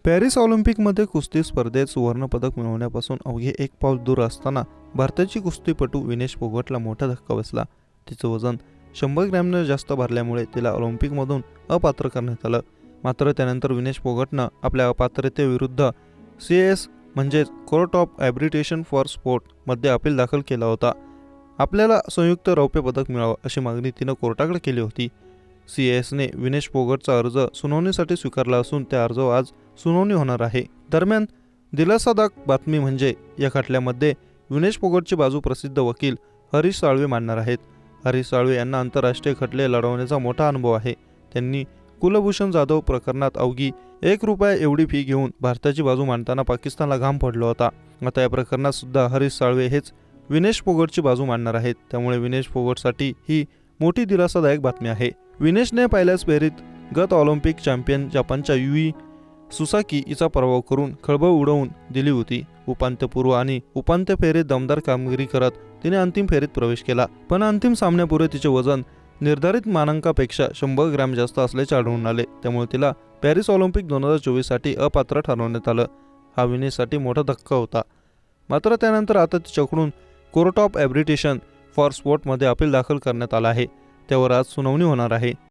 Paris ऑलिम्पिकमध्ये कुस्ती स्पर्धेत सुवर्णपदक मिळवण्यापासून अवघे एक पाऊल दूर असताना भारताची कुस्तीपटू विनेश फोगटला मोठा धक्का बसला. तिचं वजन 100 ग्रॅमने जास्त भरल्यामुळे तिला ऑलिम्पिकमधून अपात्र करण्यात आलं. मात्र त्यानंतर विनेश फोगटनं आपल्या अपात्रतेविरुद्ध CAS म्हणजेच कोर्ट ऑफ ॲर्बिट्रेशन फॉर स्पोर्ट मध्ये अपील दाखल केला होता. आपल्याला संयुक्त रौप्य पदक मिळावं अशी मागणी तिनं कोर्टाकडे केली होती. CASने विनेश फोगटचा अर्ज सुनावणीसाठी स्वीकारला असून त्या अर्जावर आज सुनावणी होणार आहे. दरम्यान दिलासादायक बातमी म्हणजे या खटल्यामध्ये विनेश फोगटची बाजू प्रसिद्ध वकील हरीश साळवे मांडणार आहेत. हरीश साळवे यांना आंतरराष्ट्रीय खटले लढवण्याचा मोठा अनुभव आहे. त्यांनी कुलभूषण जाधव प्रकरणात अवघी ₹1 एवढी फी घेऊन भारताची बाजू मांडताना पाकिस्तानला घाम फोडला होता. आता या प्रकरणात सुद्धा हरीश साळवे हेच विनेश फोगटची बाजू मांडणार आहेत. त्यामुळे विनेश फोगटसाठी ही मोठी दिलासादायक बातमी आहे. विनेशने पहिल्याच फेरीत गत ऑलिम्पिक चॅम्पियन जपानच्या युई सुसाकी हिचा पराभव करून खळबळ उडवून दिली होती. उपांत्यपूर्व आणि उपांत्य फेरीत दमदार कामगिरी करत तिने अंतिम फेरीत प्रवेश केला. पण अंतिम सामन्यापूर्वी तिचे वजन निर्धारित मानांकापेक्षा 100 ग्रॅम जास्त असल्याचे आढळून आले. त्यामुळे तिला पॅरिस ऑलिम्पिक 2024 साठी अपात्र ठरवण्यात आलं. हा विनेशसाठी मोठा धक्का होता. मात्र त्यानंतर आता तिच्याकडून कोर्ट ऑफ ॲर्बिट्रेशन फॉर स्पोर्टमध्ये अपील दाखल करण्यात आलं आहे. त्यावर आज सुनावणी होणार आहे.